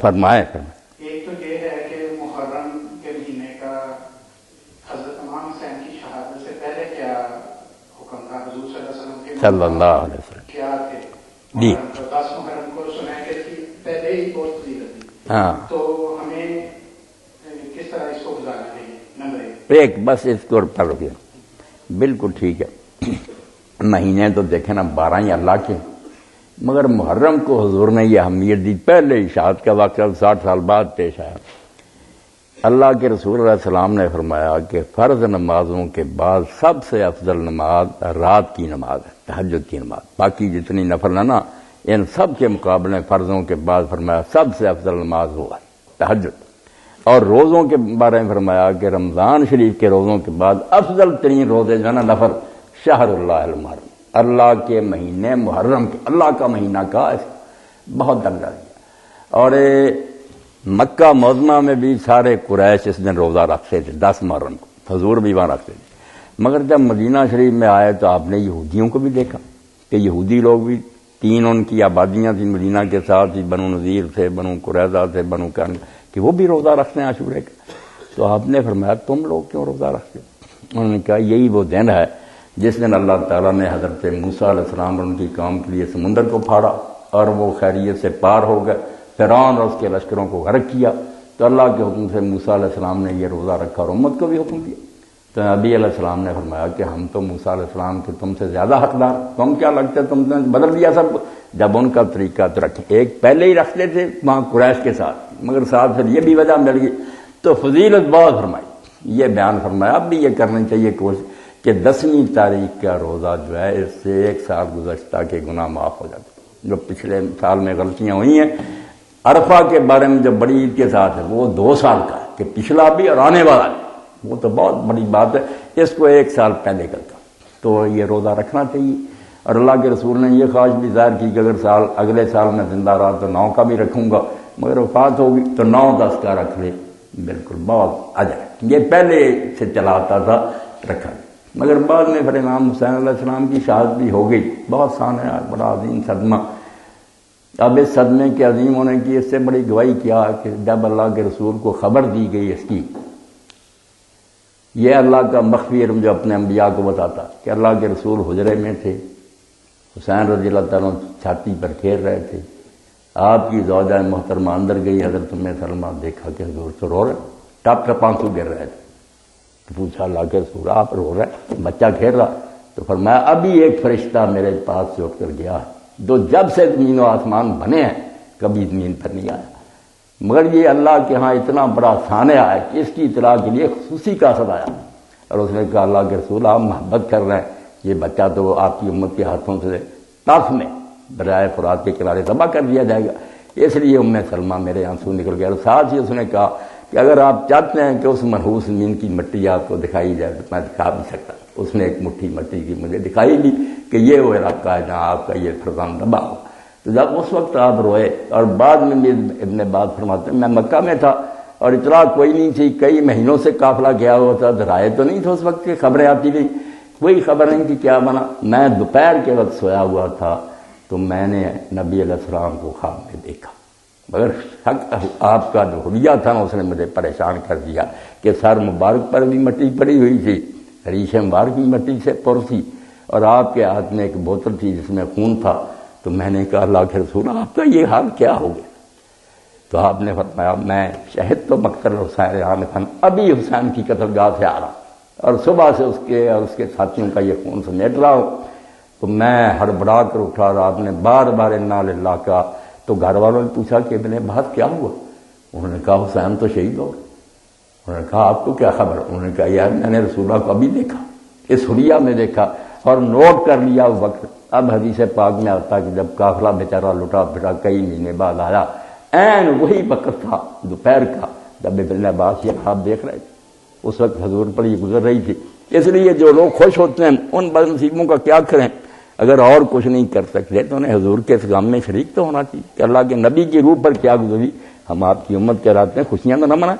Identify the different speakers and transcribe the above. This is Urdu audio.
Speaker 1: فرمائے۔
Speaker 2: ایک تو یہ ہے کہ محرم کے مہینے کا حضرت امام حسین کی شہادت سے پہلے کیا حکم تھا حضور صلی اللہ علیہ وسلم کے؟
Speaker 1: صلی اللہ علیہ وسلم
Speaker 2: کیا تھے
Speaker 1: جی
Speaker 2: 10 محرم کو سنا کہ پہلے ہی بہت فضیلت تھی،
Speaker 1: ہاں
Speaker 2: تو ہمیں کس طرح اس کو گزارنا چاہیے؟ نمبر
Speaker 1: ایک بس اس کو پڑھ گیا بالکل ٹھیک ہے۔ مہینے تو دیکھیں نا 12 ہی اللہ کے، مگر محرم کو حضور نے یہ اہمیت دی، پہلے اشاعت کا واقعہ 60 سال بعد پیش آیا۔ اللہ کے رسول علیہ السلام نے فرمایا کہ فرض نمازوں کے بعد سب سے افضل نماز رات کی نماز ہے، تہجد کی نماز۔ باقی جتنی نفل ہے نا ان سب کے مقابلے فرضوں کے بعد فرمایا سب سے افضل نماز وہ ہے تہجد۔ اور روزوں کے بارے میں فرمایا کہ رمضان شریف کے روزوں کے بعد افضل ترین روزے جو ہے نا نفل شہر اللہ المحرم، اللہ کے مہینے محرم کے، اللہ کا مہینہ کا بہت درجہ دیا۔ اور مکہ معظمہ میں بھی سارے قریش اس دن روزہ رکھتے تھے 10 محرم کو، حضور بھی وہاں رکھتے تھے۔ مگر جب مدینہ شریف میں آئے تو آپ نے یہودیوں کو بھی دیکھا کہ یہودی لوگ بھی 3 ان کی آبادیاں تھیں مدینہ کے ساتھ ہی، بنو نذیر تھے، بنو قریظہ تھے، بنو کن، کہ وہ بھی روزہ رکھتے ہیں عاشورے کا۔ تو آپ نے فرمایا تم لوگ کیوں روزہ رکھتے ہو؟ انہوں نے کہا یہی وہ دن ہے جس دن اللہ تعالیٰ نے حضرت موسیٰ علیہ السلام اور ان کی قوم کے لیے سمندر کو پھاڑا اور وہ خیریت سے پار ہو گئے، فرعون اور اس کے لشکروں کو غرق کیا۔ تو اللہ کے حکم سے موسیٰ علیہ السلام نے یہ روزہ رکھا اور امت کو بھی حکم دیا۔ تو نبی علیہ السلام نے فرمایا کہ ہم تو موسیٰ علیہ السلام کے تم سے زیادہ حقدار، تم کیا لگتا ہے تم نے بدل دیا سب؟ جب ان کا طریقہ تو رکھیں، ایک پہلے ہی رکھتے تھے وہاں قریش کے ساتھ، مگر ساتھ پھر یہ بھی وجہ مل گئی تو فضیلت بہت فرمائی، یہ بیان فرمایا۔ اب بھی یہ کرنی چاہیے کوشش کہ 10ویں تاریخ کا روزہ جو ہے اس سے 1 سال گزشتہ کے گناہ معاف ہو جاتے ہیں۔ جو پچھلے سال میں غلطیاں ہوئی ہیں، عرفہ کے بارے میں جو بڑی عید کے ساتھ ہے وہ 2 سال کا ہے کہ پچھلا بھی اور آنے والا بھی، وہ تو بہت بڑی بات ہے، اس کو 1 سال پہلے کرتا تو یہ روزہ رکھنا چاہیے۔ اور اللہ کے رسول نے یہ خواہش بھی ظاہر کی کہ اگر اگلے سال میں زندہ رہا تو 9 کا بھی رکھوں گا، مگر وفات ہوگی تو 9 10 کا رکھ لے، بالکل بہت اجر ہے۔ یہ پہلے سے چلا آتا تھا رکھا، مگر بعد میں پھر امام حسین علیہ السلام کی شہادت بھی ہو گئی، بہت سانحہ بڑا عظیم صدمہ۔ اب اس صدمے کے عظیم ہونے کی اس سے بڑی گواہی کیا کہ جب اللہ کے رسول کو خبر دی گئی اس کی، یہ اللہ کا مخفی علم جو اپنے انبیاء کو بتاتا کہ اللہ کے رسول حجرے میں تھے، حسین رضی اللہ تعالیٰ چھاتی پر کھیل رہے تھے، آپ کی زوجہ محترمہ اندر گئی، حضرت ام سلمہ دیکھا کہ حضور تو رو رہے، ٹپ ٹپ آنسو گر رہے تھے۔ تو پوچھا اللہ کے رسول آپ رو رہے، بچہ کھیل رہا؟ تو فرمایا ابھی ایک فرشتہ میرے پاس سے اٹھ کر گیا ہے جو جب سے زمین و آسمان بنے ہیں کبھی زمین پر نہیں آیا، مگر یہ اللہ کے ہاں اتنا بڑا سانحہ ہے کہ اس کی اطلاع کے لیے خصوصی کاسد آیا۔ اور اس نے کہا اللہ کے رسول آپ محبت کر رہے ہیں، یہ بچہ تو آپ کی امت کے ہاتھوں سے طرف میں دریائے فرات کے کنارے تباہ کر دیا جائے گا، اس لیے ام سلمہ میرے آنسو نکل گیا۔ اور ساتھ ہی اس نے کہا کہ اگر آپ چاہتے ہیں کہ اس منحوس زمین کی مٹی آپ کو دکھائی جائے تو میں دکھا بھی سکتا۔ اس نے ایک مٹھی مٹی کی مجھے دکھائی لی کہ یہ وہ علاقہ ہے جہاں آپ کا یہ فرزند دبا ہو۔ تو جب اس وقت آپ روئے، اور بعد میں بھی ابن عباس فرماتے ہیں میں مکہ میں تھا اور اطلاع کوئی نہیں تھی، کئی مہینوں سے قافلہ گیا ہوا تھا، رائے تو نہیں تھے اس وقت کی خبریں آتی تھیں، کوئی خبر نہیں کہ کیا بنا۔ میں دوپہر کے وقت سویا ہوا تھا تو میں نے نبی علیہ السلام کو خواب میں دیکھا، مگر شک آپ کا جو حلیہ تھا نا اس نے مجھے پریشان کر دیا کہ سر مبارک پر بھی مٹی پڑی ہوئی تھی، ریش مبارک بھی مٹی سے پر تھی، اور آپ کے ہاتھ میں ایک بوتل تھی جس میں خون تھا۔ تو میں نے کہا اللہ کے رسول آپ کا یہ حال کیا ہو گیا؟ تو آپ نے فرمایا میں شہد تو مقتل حسین عامر ابھی حسین کی قتل گاہ سے آ رہا اور صبح سے اس کے اور اس کے ساتھیوں کا یہ خون سمیٹ رہا ہوں۔ تو میں ہڑبڑا کر اٹھا اور آپ نے بار بار انا للہ کہا۔ تو گھر والوں نے پوچھا کہ ابن عباس کیا ہوا؟ انہوں نے کہا حسین تو شہید ہو گئے۔ انہوں نے کہا آپ کو کیا خبر؟ انہوں نے کہا یار میں نے رسول اللہ کو ابھی دیکھا، اس حلیہ میں دیکھا اور نوٹ کر لیا اس وقت۔ اب حدیث پاک میں آتا کہ جب قافلہ بیچارہ لٹا پھٹا کئی مہینے بعد آیا، عین وہی وقت تھا دوپہر کا جب ابن عباس یہ خواب دیکھ رہے تھے، اس وقت حضور پر یہ گزر رہی تھی۔ اس لیے جو لوگ خوش ہوتے ہیں ان بد نصیبوں کا کیا کریں؟ اگر اور کچھ نہیں کر سکتے تو انہیں حضور کے اس غم میں شریک تو ہونا چاہیے کہ اللہ کے نبی کی روح پر کیا گزری، ہم آپ کی امت کہلاتے ہیں، خوشیاں تو نہ منائیں۔